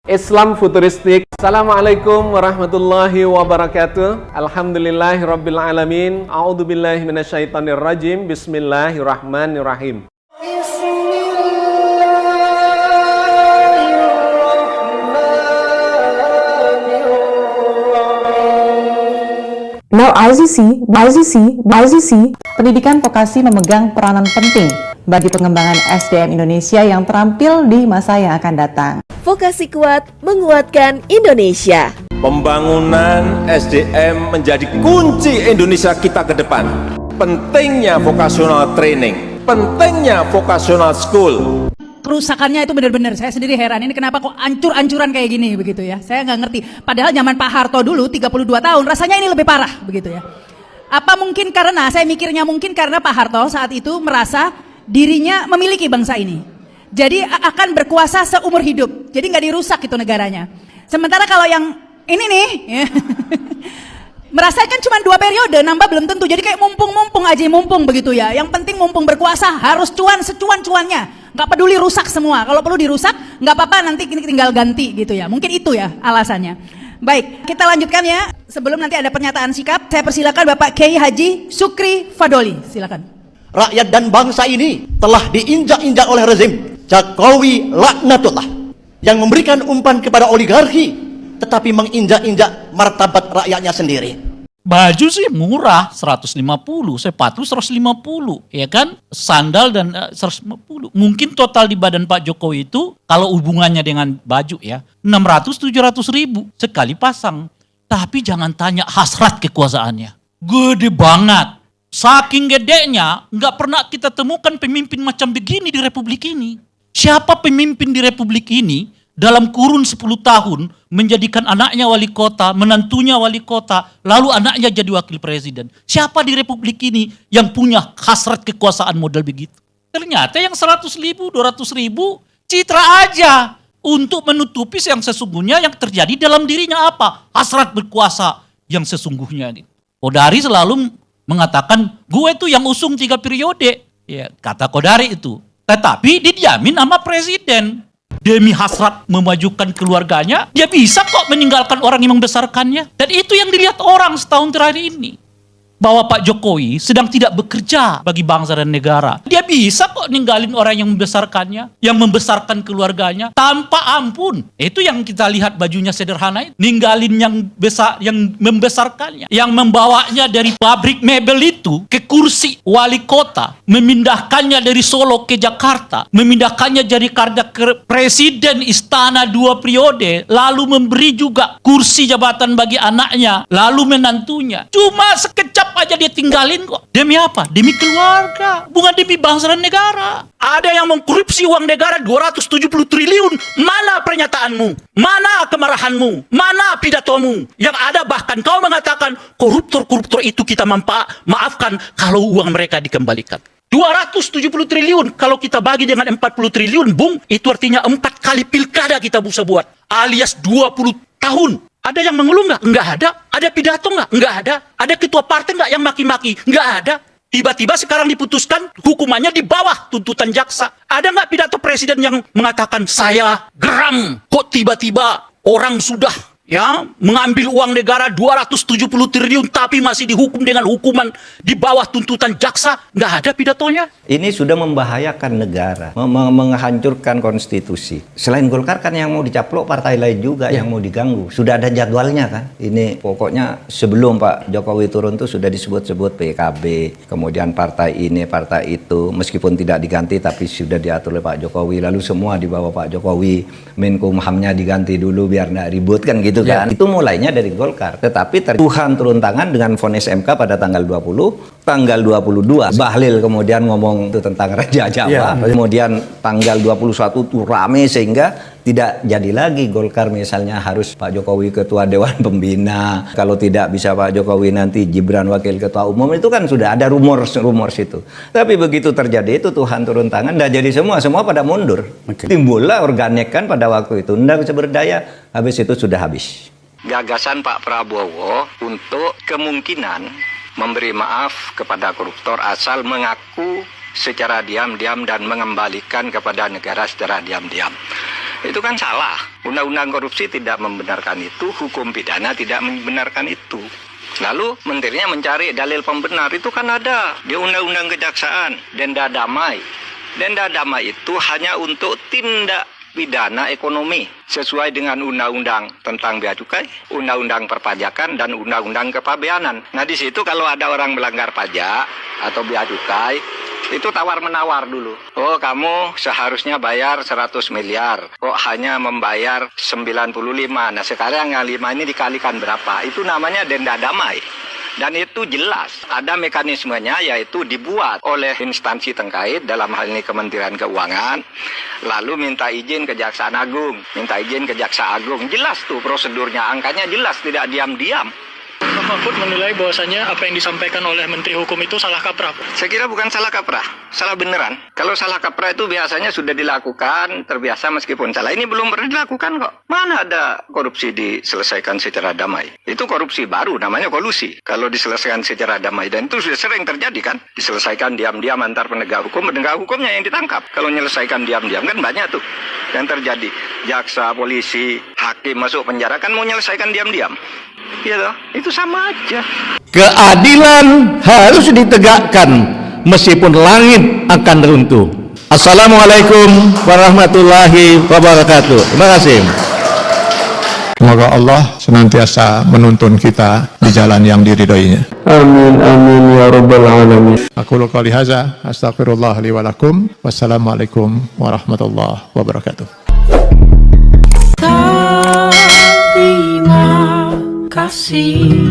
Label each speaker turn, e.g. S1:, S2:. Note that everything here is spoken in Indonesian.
S1: Islam futuristik. Assalamualaikum warahmatullahi wabarakatuh. Alhamdulillahirabbil alamin. A'udzubillahi minasyaitonirrajim. Bismillahirrahmanirrahim.
S2: Now IZC, pendidikan vokasi memegang peranan penting bagi pengembangan SDM Indonesia yang terampil di masa yang akan datang.
S3: Vokasi kuat menguatkan Indonesia.
S4: Pembangunan SDM menjadi kunci Indonesia kita ke depan. Pentingnya vocational training, pentingnya vocational school.
S5: Kerusakannya itu benar-benar, saya sendiri heran, ini kenapa kok ancur-ancuran kayak gini begitu ya. Saya nggak ngerti, padahal zaman Pak Harto dulu 32 tahun, rasanya ini lebih parah begitu ya. Apa mungkin karena, saya mikirnya mungkin karena Pak Harto saat itu merasa dirinya memiliki bangsa ini. Jadi akan berkuasa seumur hidup, jadi nggak dirusak itu negaranya. Sementara kalau yang ini nih, ya, merasa kan cuma 2 periode, nambah belum tentu. Jadi kayak mumpung aja, mumpung begitu ya. Yang penting mumpung berkuasa, harus cuan secuan-cuannya. Nggak peduli rusak semua, kalau perlu dirusak, nggak apa-apa nanti tinggal ganti gitu ya. Mungkin itu ya alasannya. Baik, kita lanjutkan ya. Sebelum nanti ada pernyataan sikap, saya persilakan Bapak Kiai Haji Sukri Fadoli, silakan.
S6: Rakyat dan bangsa ini telah diinjak-injak oleh rezim Jokowi laknatullah yang memberikan umpan kepada oligarki tetapi menginjak-injak martabat rakyatnya sendiri.
S7: Baju sih murah 150, sepatu 150, ya kan? Sandal dan 150. Mungkin total di badan Pak Jokowi itu kalau hubungannya dengan baju ya 600-700 ribu sekali pasang. Tapi jangan tanya hasrat kekuasaannya. Gede banget. Saking gedenya nggak pernah kita temukan pemimpin macam begini di Republik ini. Siapa pemimpin di Republik ini dalam kurun 10 tahun menjadikan anaknya wali kota, menantunya wali kota, lalu anaknya jadi wakil presiden. Siapa di Republik ini yang punya hasrat kekuasaan model begitu? Ternyata yang 100 ribu, 200 ribu, citra aja untuk menutupi yang sesungguhnya yang terjadi dalam dirinya apa? Hasrat berkuasa yang sesungguhnya. Kodari selalu mengatakan, gue tuh yang usung 3 periode. Ya, kata Kodari itu. Tetapi didiamin sama presiden. Demi hasrat memajukan keluarganya, dia bisa kok meninggalkan orang yang membesarkannya. Dan itu yang dilihat orang setahun terakhir ini. Bahwa Pak Jokowi sedang tidak bekerja bagi bangsa dan negara. Dia bisa kok ninggalin orang yang membesarkannya, yang membesarkan keluarganya tanpa ampun. Itu yang kita lihat bajunya sederhana itu. Ninggalin yang besar, yang membesarkannya, yang membawanya dari pabrik mebel itu ke kursi wali kota, memindahkannya dari Solo ke Jakarta, memindahkannya jadi karena presiden istana 2 periode, lalu memberi juga kursi jabatan bagi anaknya, lalu menantunya. Cuma sekejap aja dia tinggalin kok. Demi apa? Demi keluarga, bukan demi bangsa dan negara. Ada yang mengkorupsi uang negara 270 triliun. Mana pernyataanmu? Mana kemarahanmu? Mana pidatomu? Yang ada bahkan kau mengatakan koruptor-koruptor itu kita maafkan kalau uang mereka dikembalikan. 270 triliun kalau kita bagi dengan 40 triliun, Bung, itu artinya 4 kali pilkada kita bisa buat. Alias 20 tahun. Ada yang mengeluh nggak? Nggak ada. Ada pidato nggak? Nggak ada. Ada ketua partai nggak yang maki-maki? Nggak ada. Tiba-tiba sekarang diputuskan hukumannya di bawah tuntutan jaksa. Ada nggak pidato presiden yang mengatakan saya geram? Kok tiba-tiba orang sudah mengambil uang negara 270 triliun tapi masih dihukum dengan hukuman di bawah tuntutan jaksa? Nggak ada pidatonya.
S8: Ini sudah membahayakan negara, menghancurkan konstitusi. Selain Golkar kan yang mau dicaplok partai lain juga yang mau diganggu. Sudah ada jadwalnya kan. Ini pokoknya sebelum Pak Jokowi turun tuh sudah disebut-sebut PKB, kemudian partai ini, partai itu, meskipun tidak diganti tapi sudah diatur oleh Pak Jokowi. Lalu semua di bawah Pak Jokowi, Menkumhamnya diganti dulu biar nggak ribut kan gitu kan. Itu mulainya dari Golkar. Tetapi Tuhan turun tangan dengan vonis MK pada tanggal 20, tanggal 22 Bahlil kemudian ngomong itu tentang Raja Jawa. Kemudian tanggal 21 itu rame sehingga tidak jadi lagi Golkar misalnya harus Pak Jokowi ketua Dewan Pembina. Kalau tidak bisa Pak Jokowi nanti Gibran wakil ketua umum. Itu kan sudah ada rumor situ. Tapi begitu terjadi itu Tuhan turun tangan dan jadi semua pada mundur. Timbullah organik kan pada waktu itu. Nggak bisa berdaya, habis itu sudah habis.
S9: Gagasan Pak Prabowo untuk kemungkinan memberi maaf kepada koruptor asal mengaku secara diam-diam dan mengembalikan kepada negara secara diam-diam. Itu kan salah. Undang-undang korupsi tidak membenarkan itu, hukum pidana tidak membenarkan itu. Lalu menterinya mencari dalil pembenar, itu kan ada di undang-undang kejaksaan, denda damai. Denda damai itu hanya untuk tindak pidana ekonomi sesuai dengan undang-undang tentang bea cukai, undang-undang perpajakan, dan undang-undang kepabeanan. Nah di situ kalau ada orang melanggar pajak atau bea cukai, itu tawar-menawar dulu. Oh kamu seharusnya bayar 100 miliar, kok hanya membayar 95. Nah sekarang yang 5 ini dikalikan berapa? Itu namanya denda damai. Dan itu jelas, ada mekanismenya, yaitu dibuat oleh instansi terkait, dalam hal ini Kementerian Keuangan, lalu minta izin Kejaksaan Agung, minta izin ke Jaksa Agung. Jelas tuh prosedurnya, angkanya jelas, tidak diam-diam.
S10: Pak Mahfud menilai bahwasanya apa yang disampaikan oleh Menteri Hukum itu salah kaprah.
S9: Saya kira bukan salah kaprah, salah beneran. Kalau salah kaprah itu biasanya sudah dilakukan, terbiasa meskipun salah. Ini belum pernah dilakukan kok. Mana ada korupsi diselesaikan secara damai? Itu korupsi baru, namanya kolusi. Kalau diselesaikan secara damai, dan itu sudah sering terjadi kan? Diselesaikan diam-diam antar penegak hukumnya yang ditangkap. Kalau menyelesaikan diam-diam kan banyak tuh yang terjadi. Jaksa, polisi, hakim masuk penjara kan mau menyelesaikan diam-diam. Ya toh, itu sama aja.
S6: Keadilan harus ditegakkan meskipun langit akan runtuh. Assalamualaikum warahmatullahi wabarakatuh. Terima kasih.
S11: Semoga Allah senantiasa menuntun kita di jalan yang diridhoinya.
S1: Amin amin ya rabbal alamin.
S11: Aku qouli hadza, astaghfirullah li wa lakum. Wassalamualaikum warahmatullahi wabarakatuh.
S12: Terima kasih.